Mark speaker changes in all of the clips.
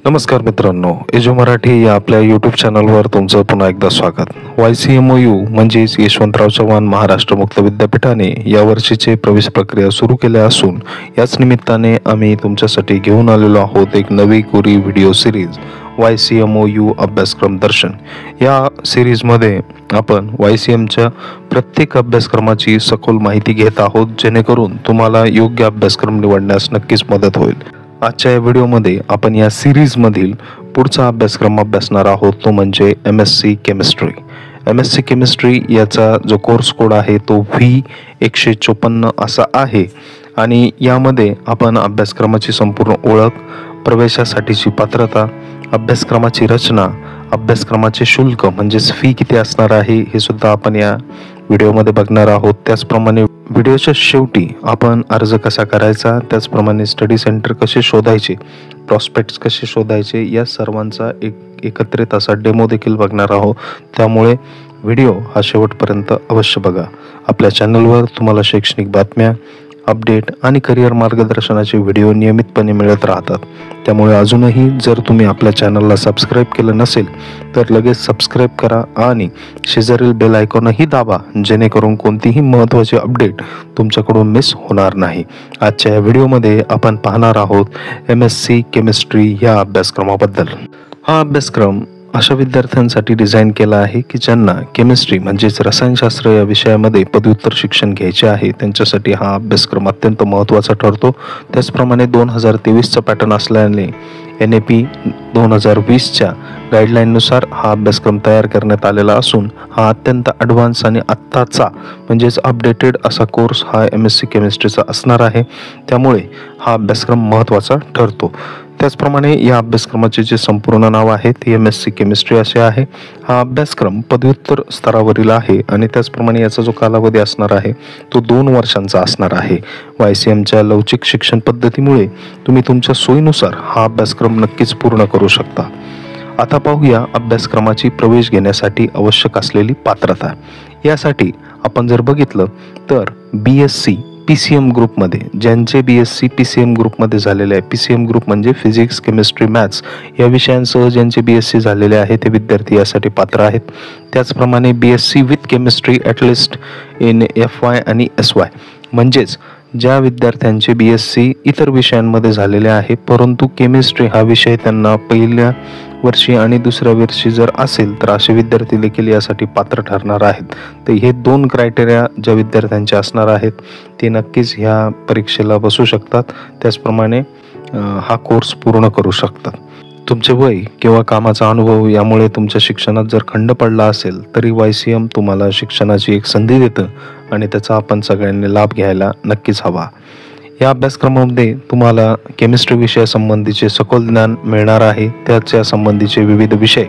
Speaker 1: नमस्कार मित्रांनो, एजो मराठी या आपल्या यूट्यूब चॅनलवर तुमचं पुन्हा एकदा स्वागत. YCMOU म्हणजेच यशवंतराव चव्हाण महाराष्ट्र मुक्त विद्यापीठाने यावर्षीचे प्रवेश प्रक्रिया सुरू केल्या असून याच निमित्ताने आम्ही तुमच्यासाठी घेऊन आलेलो आहोत एक नवी कोरी व्हिडिओ सिरीज YCMOU अभ्यासक्रम दर्शन. या सिरीजमध्ये आपण YCMच्या प्रत्येक अभ्यासक्रमाची सखोल माहिती घेत आहोत, जेणेकरून तुम्हाला योग्य अभ्यासक्रम निवडण्यास नक्कीच मदत होईल. आजच्या या व्हिडिओमध्ये आपण या सिरीजमधील पुढचा अभ्यासक्रम अभ्यासणार आहोत, तो म्हणजे MSc केमिस्ट्री. MSc केमिस्ट्री याचा जो कोर्स कोड आहे तो V154 असा आहे आणि यामध्ये आपण अभ्यासक्रमाची संपूर्ण ओळख, प्रवेशासाठीची पात्रता, अभ्यासक्रमाची रचना, अभ्यासक्रमाचे शुल्क म्हणजेच फी किती असणार आहे हे सुद्धा आपण या व्हिडिओमध्ये बघणार आहोत. त्याचप्रमाणे व्हिडिओच्या शेवटी आपण अर्ज कसा करायचा, त्याचप्रमाणे स्टडी सेंटर कसे शोधायचे, प्रॉस्पेक्ट्स कसे शोधायचे, या सर्वांचा एकत्रित असा डेमो देखील बघणार आहोत. त्यामुळे व्हिडिओ हा शेवटपर्यंत अवश्य बघा. आपल्या चॅनलवर तुम्हाला शैक्षणिक बातम्या, अपडेट आणि करिअर मार्गदर्शनाचे व्हिडिओ नियमितपणे मिळत राहतात. त्यामुळे अजूनही जर तुम्ही आपल्या चॅनलला सबस्क्राईब केलं नसेल तर लगेच सबस्क्राईब करा आणि शेजारील बेल आयकॉनही दाबा, जेणेकरून कोणतीही महत्त्वाची अपडेट तुमच्याकडून मिस होणार नाही. आजच्या या व्हिडिओमध्ये आपण पाहणार आहोत MSc केमिस्ट्री या अभ्यासक्रमाबद्दल. हा अभ्यासक्रम अशा विद्यार्थ्यांसाठी डिझाईन केला आहे की ज्यांना केमिस्ट्री म्हणजेच रसायनशास्त्र या विषयामध्ये पदव्युत्तर शिक्षण घ्यायचे आहे. त्यांच्यासाठी हा अभ्यासक्रम अत्यंत महत्त्वाचा ठरतो. त्याचप्रमाणे 2023चा पॅटर्न असल्याने NAP 2020च्या गाईडलाईननुसार हा अभ्यासक्रम तयार करण्यात आलेला असून हा अत्यंत ॲडव्हान्स आणि आत्ताचा म्हणजेच अपडेटेड असा कोर्स हा MSc केमिस्ट्रीचा असणार आहे. त्यामुळे हा अभ्यासक्रम महत्त्वाचा ठरतो. त्याचप्रमाणे या अभ्यासक्रमाचे जे संपूर्ण नाव आहे ते MSc केमिस्ट्री असे आहे. हा अभ्यासक्रम पदव्युत्तर स्तरावरील आहे आणि त्याचप्रमाणे याचा जो कालावधी असणार आहे तो 2 वर्षांचा असणार आहे. YCMच्या लवचिक शिक्षण पद्धतीमुळे तुम्ही तुमच्या सोयीनुसार हा अभ्यासक्रम नक्कीच पूर्ण करू शकता. आता पाहूया अभ्यासक्रमाची प्रवेश घेण्यासाठी आवश्यक असलेली पात्रता. यासाठी आपण जर बघितलं तर BSc PCM ग्रुपमध्ये, ज्यांचे BSc PCM ग्रुपमध्ये झालेले आहे, PCM ग्रुप म्हणजे फिजिक्स, केमिस्ट्री, मॅथ्स या विषयांसह ज्यांचे BSc झालेले आहे ते विद्यार्थी यासाठी पात्र आहेत. त्याचप्रमाणे BSc with chemistry at least in FY आणि SY म्हणजेच ज्या विद्यार्थ्यांचे BSc इतर विषयांमध्ये झालेले आहे परंतु केमिस्ट्री हा विषय त्यांना पहिल्या वर्षी आणि दुसऱ्या वर्षी जर असेल तर असे विद्यार्थी देखील यासाठी पात्र ठरणार आहेत. तर हे 2 क्रायटेरिया ज्या विद्यार्थ्यांचे असणार आहेत ते नक्कीच ह्या परीक्षेला बसू शकतात. त्याचप्रमाणे हा कोर्स पूर्ण करू शकतात. तुमचे वय किंवा कामाचा अनुभव यामुळे तुमच्या शिक्षणात जर खंड पडला असेल तरी YCM तुम्हाला शिक्षणाची एक संधी देतं आणि त्याचा आपण सगळ्यांनी लाभ घ्यायला नक्कीच हवा. या अभ्यासक्रमामध्ये तुम्हाला केमिस्ट्री विषयासंबंधीचे सखोल ज्ञान मिळणार आहे. त्याच्या संबंधीचे विविध विषय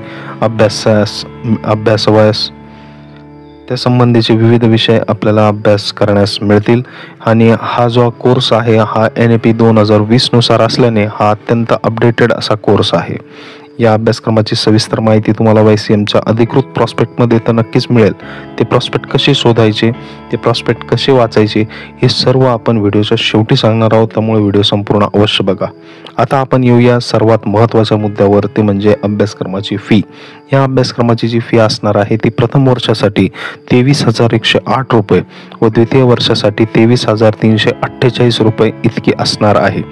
Speaker 1: अभ्यासवयास त्यासंबंधीचे विविध विषय आपल्याला अभ्यास करण्यास मिळतील आणि हा जो कोर्स आहे हा NAP 2020 नुसार असल्याने हा अत्यंत अपडेटेड असा कोर्स आहे. या अभ्यासक्रमाची सविस्तर माहिती तुम्हाला YCMच्या अधिकृत प्रॉस्पेक्टमध्ये तर नक्कीच मिळेल. ते प्रॉस्पेक्ट कसे शोधायचे, ते प्रॉस्पेक्ट कसे वाचायचे हे सर्व आपण व्हिडिओच्या शेवटी सांगणार आहोत. त्यामुळे व्हिडिओ संपूर्ण अवश्य बघा. आता आपण येऊया सर्वात महत्त्वाच्या मुद्द्यावर, ते म्हणजे अभ्यासक्रमाची फी. या अभ्यासक्रमाची जी फी असणार आहे ती प्रथम वर्षासाठी 23,108 रुपये व द्वितीय वर्षासाठी 23,348 रुपये इतकी असणार आहे.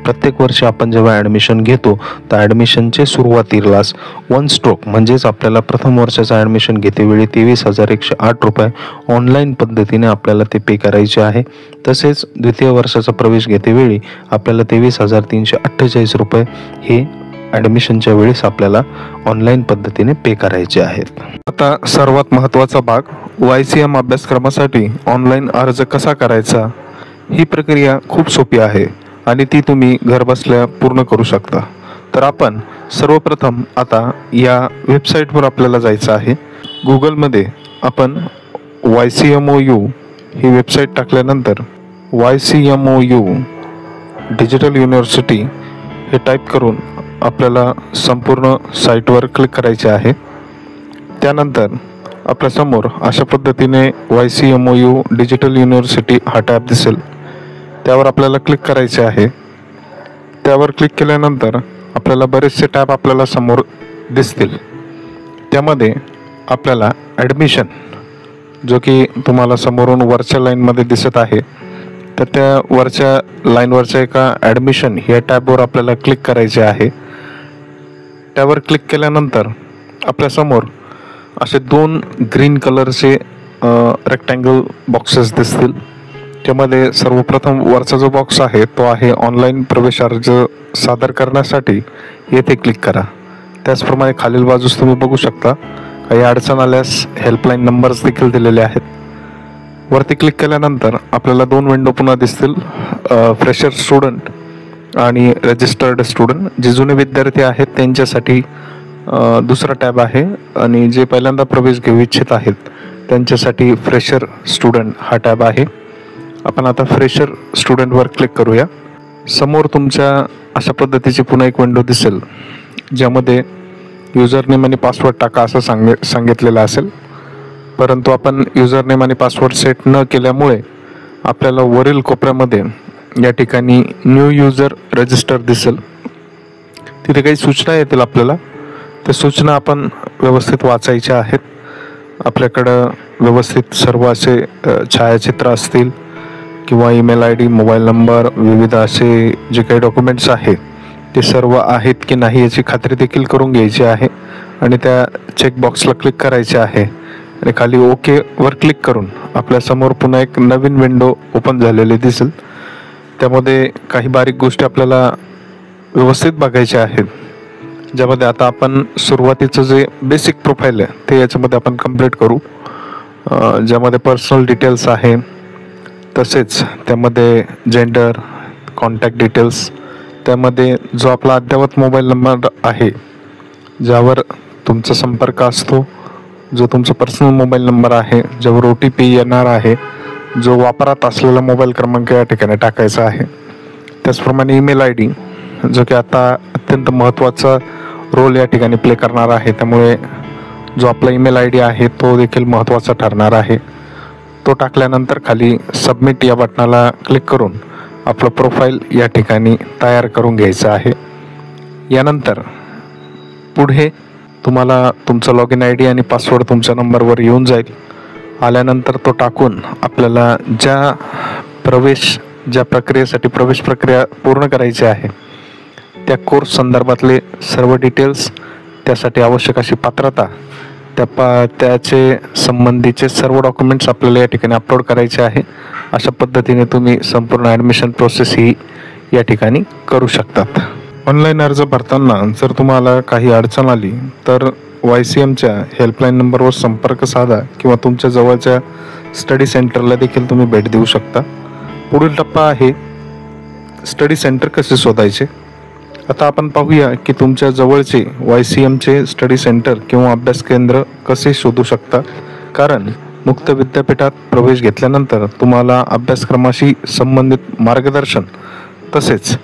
Speaker 1: प्रत्येक वर्षी आपण जेव्हा ॲडमिशन घेतो तर ॲडमिशनचे सुरुवातीलाच 1 स्ट्रोक म्हणजेच आपल्याला प्रथम वर्षाचं ॲडमिशन घेतेवेळी 23,108 रुपये ऑनलाईन पद्धतीने आपल्याला ते पे करायचे आहे. तसेच द्वितीय वर्षाचा प्रवेश घेतेवेळी आपल्याला 23,348 रुपये हे ॲडमिशनच्या वेळेस आपल्याला ऑनलाईन पद्धतीने पे करायचे आहेत. आता सर्वात महत्त्वाचा भाग, YCM अभ्यासक्रमासाठी ऑनलाईन अर्ज कसा करायचा. ही प्रक्रिया खूप सोपी आहे आणि ती तुम्ही घरबसल्या पूर्ण करू शकता. तर आपण सर्वप्रथम आता या वेबसाईटवर आपल्याला जायचं आहे. गुगलमध्ये आपण YCMOU ही वेबसाईट टाकल्यानंतर YCMOU डिजिटल युनिव्हर्सिटी हे टाईप करून आपल्याला संपूर्ण साईटवर क्लिक करायचे आहे. त्यानंतर आपल्यासमोर अशा पद्धतीने YCMOU डिजिटल युनिव्हर्सिटी हा टॅब दिसेल. त्यावर आपल्याला क्लिक करायचे आहे. त्यावर क्लिक केल्यानंतर आपल्याला बरेचसे टॅब आपल्याला समोर दिसतील. त्यामध्ये आपल्याला ॲडमिशन, जो की तुम्हाला समोरून वरच्या लाईनमध्ये दिसत आहे, तर त्या वरच्या लाईनवरच्या एका ॲडमिशन या टॅबवर आपल्याला क्लिक करायचे आहे. त्यावर क्लिक केल्यानंतर आपल्यासमोर असे 2 ग्रीन कलरचे रेक्टँगल बॉक्सेस दिसतील. त्यामध्ये सर्वप्रथम वरचा जो बॉक्स आहे तो आहे ऑनलाईन प्रवेश अर्ज सादर करण्यासाठी, येथे क्लिक करा. त्याचप्रमाणे खालील बाजूस तुम्ही बघू शकता काही अडचण आल्यास हेल्पलाईन नंबर्स देखील दिलेले आहेत. वरती क्लिक केल्यानंतर आपल्याला 2 विंडो पुन्हा दिसतील, फ्रेशर स्टुडंट आणि रजिस्टर्ड स्टुडंट. जे जुने विद्यार्थी आहेत त्यांच्यासाठी दुसरा टॅब आहे आणि जे पहिल्यांदा प्रवेश घेऊ इच्छित आहेत त्यांच्यासाठी फ्रेशर स्टुडंट हा टॅब आहे. आपण आता फ्रेशर स्टुडंटवर क्लिक करूया. समोर तुमच्या अशा पद्धतीची पुन्हा एक विंडो दिसेल, ज्यामध्ये युजर नेम आणि पासवर्ड टाका असं सांगितलेलं असेल. परंतु आपण युजर नेम आणि पासवर्ड सेट न केल्यामुळे आपल्याला वरील कोपऱ्यामध्ये या ठिकाणी न्यू युजर रजिस्टर दिसेल. तिथे काही सूचना येतील आपल्याला. त्या सूचना आपण व्यवस्थित वाचायच्या आहेत. आपल्याकडं व्यवस्थित सर्व असे छायाचित्र असतील किंवा ईमेल ID, मोबाईल नंबर, विविध असे जे काही डॉक्युमेंट्स आहेत ते सर्व आहेत की नाही याची खात्री देखील करून घ्यायची आहे आणि त्या चेकबॉक्सला क्लिक करायचे आहे आणि खाली ओकेवर क्लिक करून आपल्यासमोर पुन्हा एक नवीन विंडो ओपन झालेली दिसेल. त्यामध्ये काही बारीक गोष्टी आपल्याला व्यवस्थित बघायच्या आहेत, ज्यामध्ये आता आपण सुरुवातीचं जे बेसिक प्रोफाईल आहे ते याच्यामध्ये आपण कंप्लीट करू, ज्यामध्ये पर्सनल डिटेल्स आहे, तसेच त्यामध्ये जेंडर, कॉन्टॅक्ट डिटेल्स, त्यामध्ये जो आपला अद्ययावत मोबाईल नंबर आहे ज्यावर तुमचा संपर्क असतो, जो तुमचा पर्सनल मोबाईल नंबर आहे, ज्यावर OTP येणार आहे, जो वापरात असलेला मोबाईल क्रमांक या ठिकाणी टाकायचा आहे. त्याचप्रमाणे ईमेल ID, जो की आता अत्यंत महत्त्वाचा रोल या ठिकाणी प्ले करणार आहे, त्यामुळे जो आपला ईमेल ID आहे तो देखील महत्त्वाचा ठरणार आहे. तो टाकल्यानंतर खाली सबमिट या बटनाला क्लिक करून आपलं प्रोफाईल या ठिकाणी तयार करून घ्यायचं आहे. यानंतर पुढे तुम्हाला तुमचा लॉगिन ID आणि पासवर्ड तुमच्या नंबरवर येऊन जाईल. आल्यानंतर तो टाकून आपल्याला ज्या प्रक्रियेसाठी प्रवेश प्रक्रिया पूर्ण करायची आहे त्या कोर्स संदर्भातले सर्व डिटेल्स, त्यासाठी आवश्यक अशी पात्रता, त्याचे संबंधीचे सर्व डॉक्युमेंट्स आपल्याला या ठिकाणी अपलोड करायचे आहे. अशा पद्धतीने तुम्ही संपूर्ण ॲडमिशन प्रोसेस ही या ठिकाणी करू शकतात. ऑनलाईन अर्ज भरताना जर तुम्हाला काही अडचण आली तर YCMच्या हेल्पलाईन नंबरवर संपर्क साधा किंवा तुमच्या जवळच्या स्टडी सेंटरला देखील तुम्ही भेट देऊ शकता. पुढील टप्पा आहे स्टडी सेंटर कसे शोधायचे. आता आपण पाहूया की तुमच्या जवळचे YCMचे स्टडी सेंटर किंवा अभ्यास केंद्र कसे शोधू शकता. कारण मुक्त विद्यापीठात प्रवेश घेतल्यानंतर तुम्हाला अभ्यासक्रमाशी संबंधित मार्गदर्शन तसेच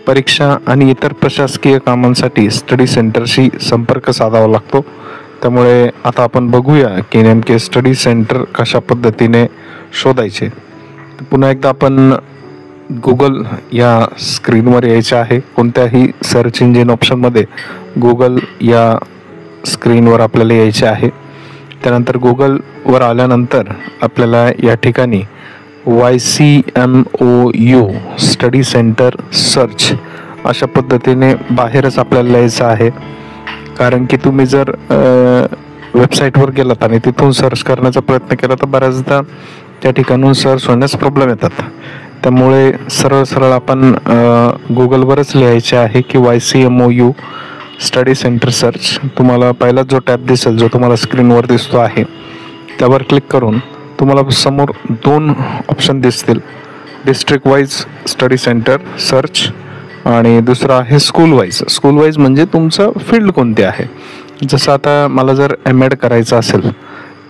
Speaker 1: परीक्षा आणि इतर प्रशासकीय कामांसाठी स्टडी सेंटरशी संपर्क साधावा लागतो. त्यामुळे आता आपण बघूया की नेमके स्टडी सेंटर कशा पद्धतीने शोधायचे. पुन्हा एकदा आपण गुगल या स्क्रीनवर यायचे आहे. कोणत्याही सर्च इंजिन ऑप्शनमध्ये गुगल या स्क्रीनवर आपल्याला यायचे आहे. त्यानंतर गुगलवर आल्यानंतर आपल्याला या ठिकाणी YCMOU स्टडी सेंटर सर्च अशा पद्धतीने बाहेरच आपल्याला यायचं आहे. कारण की तुम्ही जर वेबसाईटवर गेलात आणि तिथून सर्च करण्याचा प्रयत्न केला तर बऱ्याचदा त्या ठिकाणून सर्च होण्यास प्रॉब्लेम येतात. त्यामुळे सरळ आपण गुगलवरच लिहायचे आहे की YCMOU स्टडी सेंटर सर्च. तुम्हाला पहिला जो टॅब दिसेल, जो तुम्हाला स्क्रीनवर दिसतो आहे, त्यावर क्लिक करून तुम्हाला समोर 2 ऑप्शन दिसतील, district wise study centre search आणि दुसरा आहे स्कूल वाईज म्हणजे तुमचं फील्ड कोणते आहे. जसं आता मला जर MAd करायचं असेल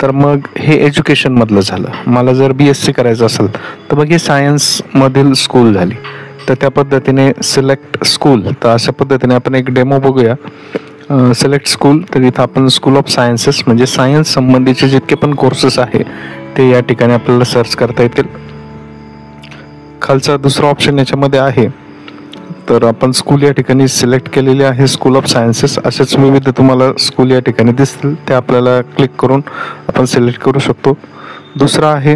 Speaker 1: तर मग हे एज्युकेशनमधलं झालं. मला जर BSc करायचं असेल तर मग हे सायन्समधील स्कूल झाली. तर त्या पद्धतीने सिलेक्ट स्कूल, तर अशा पद्धतीने आपण एक डेमो बघूया. सिलेक्ट स्कूल, तर इथं आपण स्कूल ऑफ सायन्सेस म्हणजे सायन्स संबंधीचे जितके पण कोर्सेस आहे ते या ठिकाणी आपल्याला सर्च करता येतील. खालचा दुसरा ऑप्शन याच्यामध्ये आहे तर आपण स्कूल या ठिकाणी सिलेक्ट केलेली आहे, स्कूल ऑफ सायन्सेस. असेच विविध तुम्हाला स्कूल या ठिकाणी दिसतील, ते आपल्याला क्लिक करून आपण सिलेक्ट करू शकतो. दुसरा आहे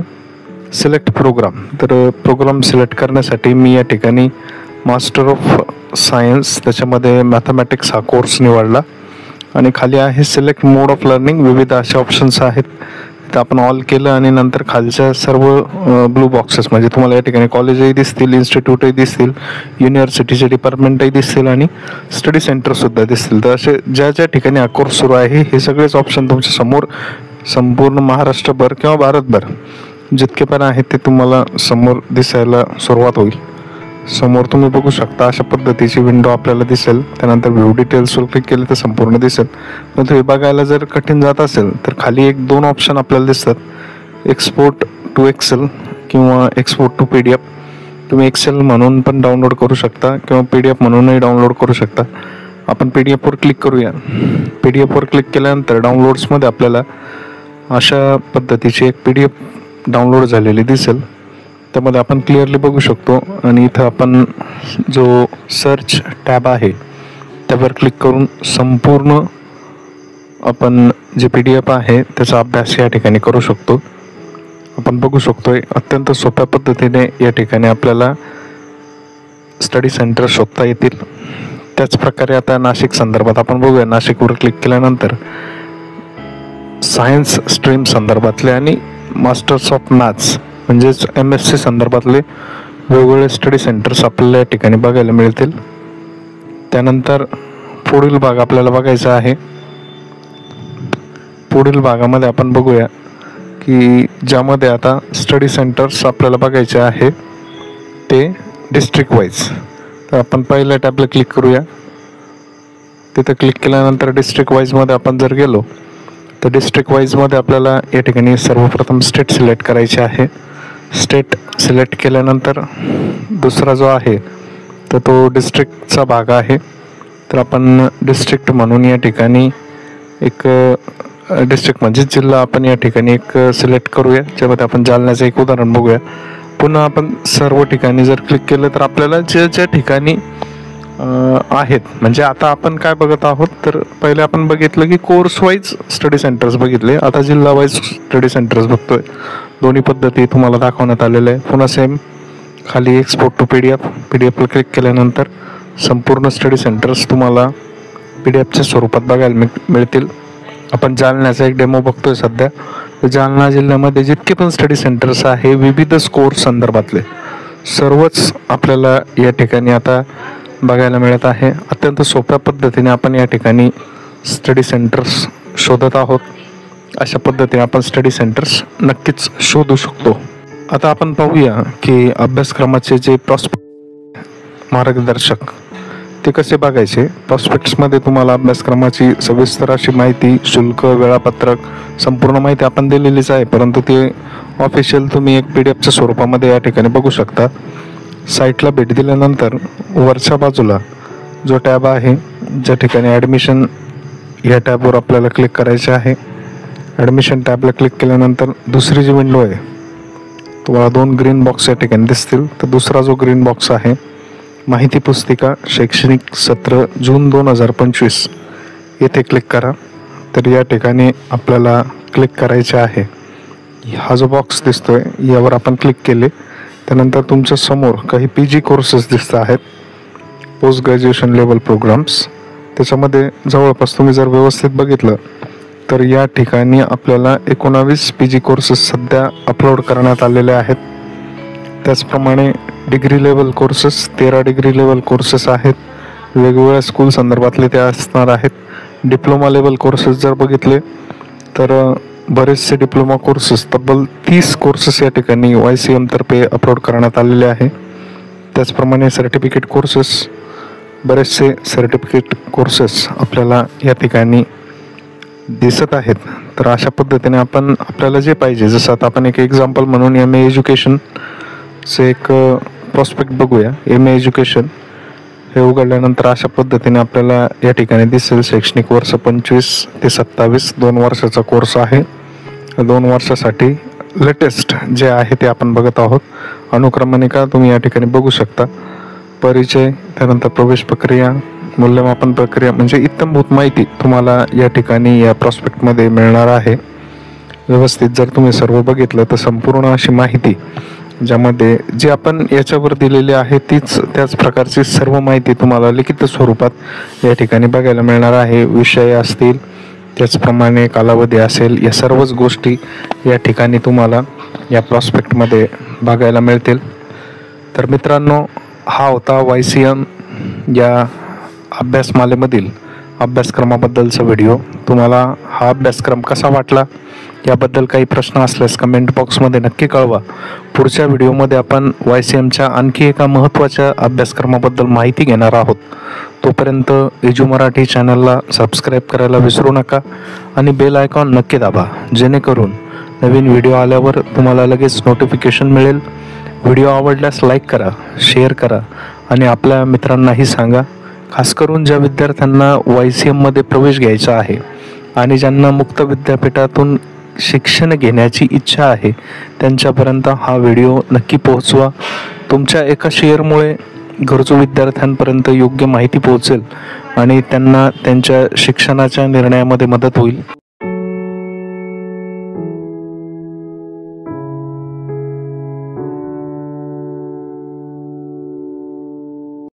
Speaker 1: सिलेक्ट प्रोग्राम. तर प्रोग्राम सिलेक्ट करण्यासाठी मी या ठिकाणी मास्टर ऑफ सायन्स, त्याच्यामध्ये मॅथमॅटिक्स हा कोर्स निवडला आणि खाली आहे सिलेक्ट मोड ऑफ लर्निंग. विविध असे ऑप्शन्स आहेत, तर आपण ऑल केलं आणि नंतर खालच्या सर्व ब्लू बॉक्सेस म्हणजे तुम्हाला या ठिकाणी कॉलेजही दिसतील, इन्स्टिट्यूटही दिसतील, युनिव्हर्सिटीचे डिपार्टमेंटही दिसतील आणि स्टडी सेंटरसुद्धा दिसतील. तर असे ज्या ज्या ठिकाणी हा कोर्स सुरू आहे हे सगळेच ऑप्शन तुमच्या समोर संपूर्ण महाराष्ट्रभर किंवा भारतभर जितके पण आहेत ते तुम्हाला समोर दिसायला सुरुवात होईल. समोर तुम्ही बघू शकता अशा पद्धतीची विंडो आपल्याला दिसेल. त्यानंतर व्ह्यू डिटेल्सवर क्लिक केले तर संपूर्ण दिसेल. पण हे बघायला जर कठीण जात असेल तर खाली 1-2 ऑप्शन आपल्याला दिसतात, एक्सपोर्ट टू एक्सेल किंवा एक्सपोर्ट टू PDF. तुम्ही एक्सेल म्हणून पण डाउनलोड करू शकता किंवा PDF म्हणूनही डाउनलोड करू शकता. आपण PDFवर क्लिक करूया. PDFवर क्लिक केल्यानंतर डाउनलोड्समध्ये आपल्याला अशा पद्धतीची एक PDF डाउनलोड झालेली दिसेल. त्यामध्ये आपण क्लिअरली बघू शकतो आणि इथं आपण जो सर्च टॅब आहे त्यावर क्लिक करून संपूर्ण आपण जे PDF आहे त्याचा अभ्यास या ठिकाणी करू शकतो. आपण बघू शकतोय अत्यंत सोप्या पद्धतीने या ठिकाणी आपल्याला स्टडी सेंटर शोधता येतील. त्याचप्रकारे आता नाशिक संदर्भात आपण बघूया. नाशिकवर क्लिक केल्यानंतर सायन्स स्ट्रीम संदर्भातले आणि मास्टर्स ऑफ मॅथ्स म्हणजेच MSc संदर्भातले वेगवेगळे स्टडी सेंटर्स आपल्याला या ठिकाणी बघायला मिळतील. त्यानंतर पुढील भाग आपल्याला बघायचा आहे. पुढील भागामध्ये आपण बघूया की ज्यामध्ये आता स्टडी सेंटर्स आपल्याला बघायचे आहे ते डिस्ट्रिक्ट वाईज. तर आपण पहिल्या टॅबला क्लिक करूया. तिथे क्लिक केल्यानंतर डिस्ट्रिक्ट वाईजमध्ये आपण जर गेलो तर डिस्ट्रिक्ट वाईजमध्ये आपल्याला या ठिकाणी सर्वप्रथम स्टेट सिलेक्ट करायचे आहे. स्टेट सिलेक्ट केल्यानंतर दुसरा जो आहे तर तो डिस्ट्रिक्टचा भाग आहे. तर आपण डिस्ट्रिक्ट म्हणून या ठिकाणी एक डिस्ट्रिक्ट म्हणजे जिल्हा आपण या ठिकाणी एक सिलेक्ट करूया, ज्यामध्ये आपण जालन्याचं एक उदाहरण बघूया. पुन्हा आपण सर्व ठिकाणी जर क्लिक केलं तर आपल्याला ज्या ठिकाणी आहेत म्हणजे आता आपण काय बघत आहोत तर पहिले आपण बघितलं की कोर्स वाईज स्टडी सेंटर्स बघितले, आता जिल्हा वाईज स्टडी सेंटर्स बघतोय. दोन्ही पद्धती तुम्हाला दाखवण्यात आलेल्या आहे. पुन्हा सेम खाली एक्सपोर्ट टू PDFला क्लिक केल्यानंतर संपूर्ण स्टडी सेंटर्स तुम्हाला PDFच्या स्वरूपात बघायला मिळतील. आपण जालन्याचा एक डेमो बघतोय सध्या. तर जालना जिल्ह्यामध्ये जितके पण स्टडी सेंटर्स आहे विविध कोर्स संदर्भातले सर्वच आपल्याला या ठिकाणी आता बघायला मिळत आहे. अत्यंत सोप्या पद्धतीने आपण या ठिकाणी स्टडी सेंटर्स शोधत आहोत. अशा पद्धतीने आपण स्टडी सेंटर्स नक्कीच शोधू शकतो. आता आपण पाहूया की अभ्यासक्रमाचे जे प्रॉस्पेक्ट मार्गदर्शक ते कसे बघायचे. प्रॉस्पेक्ट्समध्ये तुम्हाला अभ्यासक्रमाची सविस्तर अशी माहिती, शुल्क, वेळापत्रक संपूर्ण माहिती आपण दिलेलीच आहे, परंतु ते ऑफिशियल तुम्ही एक PDFच्या स्वरूपामध्ये या ठिकाणी बघू शकता. साईटला भेट दिल्यानंतर वरच्या बाजूला जो टॅब आहे ज्या ठिकाणी ॲडमिशन या टॅबवर आपल्याला क्लिक करायचे आहे. ॲडमिशन टॅबला क्लिक केल्यानंतर दुसरी जी विंडो आहे तुम्हाला 2 ग्रीन बॉक्स या ठिकाणी दिसतील. तर दुसरा जो ग्रीन बॉक्स आहे माहिती पुस्तिका शैक्षणिक सत्र जून 2025 येथे क्लिक करा. तर या ठिकाणी आपल्याला क्लिक करायचे आहे. हा जो बॉक्स दिसतोय यावर आपण क्लिक केले त्यानंतर तुमच्या समोर काही PG कोर्सेस दिसत आहेत, पोस्ट ग्रॅज्युएशन लेवल प्रोग्राम्स. त्याच्यामध्ये जवळपास तुम्ही जर व्यवस्थित बघितलं तर या ठिकाणी आपल्याला 19 PG कोर्सेस सध्या अपलोड करण्यात आलेले आहेत. त्याचप्रमाणे degree level courses 13 degree level courses आहेत. वेगवेगळ्या स्कूल संदर्भातले ते असणार आहेत. डिप्लोमा लेवल कोर्सेस जर बघितले तर बरेचसे डिप्लोमा कोर्सेस तब्बल 30 कोर्सेस या ठिकाणी YCM तर्फे अपलोड करण्यात आलेले आहे. त्याचप्रमाणे सर्टिफिकेट कोर्सेस, बरेचसे सर्टिफिकेट कोर्सेस आपल्याला या ठिकाणी दिसत आहेत. तर अशा पद्धतीने आपण आपल्याला जे पाहिजे, जसं आता आपण एक एक्झाम्पल म्हणून MA एज्युकेशनचे एक प्रॉस्पेक्ट बघूया. MA एज्युकेशन हे उघडल्यानंतर अशा पद्धतीने आपल्याला या ठिकाणी दिसेल. शैक्षणिक वर्ष 25 ते 27 2 वर्षाचा कोर्स आहे. 2 वर्षासाठी लेटेस्ट जे आहे ते आपण बघत आहोत. अनुक्रमणिका तुम्ही या ठिकाणी बघू शकता. परिचय, त्यानंतर प्रवेश प्रक्रिया, मूल्यमापन प्रक्रिया म्हणजे इत्थंभूत माहिती तुम्हाला या ठिकाणी या प्रॉस्पेक्टमध्ये मिळणार आहे. व्यवस्थित जर तुम्ही सर्व बघितलं तर संपूर्ण अशी माहिती, ज्यामध्ये जे आपण याच्यावर दिलेली आहे त्याच प्रकारची सर्व माहिती तुम्हाला लिखित स्वरूपात या ठिकाणी बघायला मिळणार आहे. विषय असतील, त्याचप्रमाणे कालावधी असेल, या सर्वच गोष्टी या ठिकाणी तुम्हाला या प्रॉस्पेक्टमध्ये बघायला मिळतील. तर मित्रांनो, हा होता YCM या अभ्यासमालेमधील अभ्यासक्रमाबद्दलचा व्हिडिओ. तुम्हाला हा अभ्यासक्रम कसा वाटला याबद्दल काही प्रश्न असल्यास कमेंट बॉक्समध्ये नक्की कळवा. पुढच्या व्हिडिओमध्ये आपण YCMच्या आणखी एका महत्त्वाच्या अभ्यासक्रमाबद्दल माहिती घेणार आहोत. तोपर्यंत एजू मराठी चॅनलला सबस्क्राईब करायला विसरू नका आणि बेल आयकॉन नक्की दाबा, जेणेकरून नवीन व्हिडिओ आल्यावर तुम्हाला लगेच नोटिफिकेशन मिळेल. व्हिडिओ आवडल्यास लाईक करा, शेअर करा आणि आपल्या मित्रांनाही सांगा. खास करून ज्या विद्यार्थ्यांना YCMमध्ये प्रवेश घ्यायचा आहे आणि ज्यांना मुक्त विद्यापीठातून शिक्षण घेण्याची इच्छा आहे, त्यांच्यापर्यंत हा व्हिडिओ नक्की पोहोचवा. तुमच्या एका शेअरमुळे गरजू विद्यार्थ्यांपर्यंत योग्य माहिती पोहोचेल आणि त्यांना त्यांच्या शिक्षणाच्या निर्णयामध्ये मदत होईल.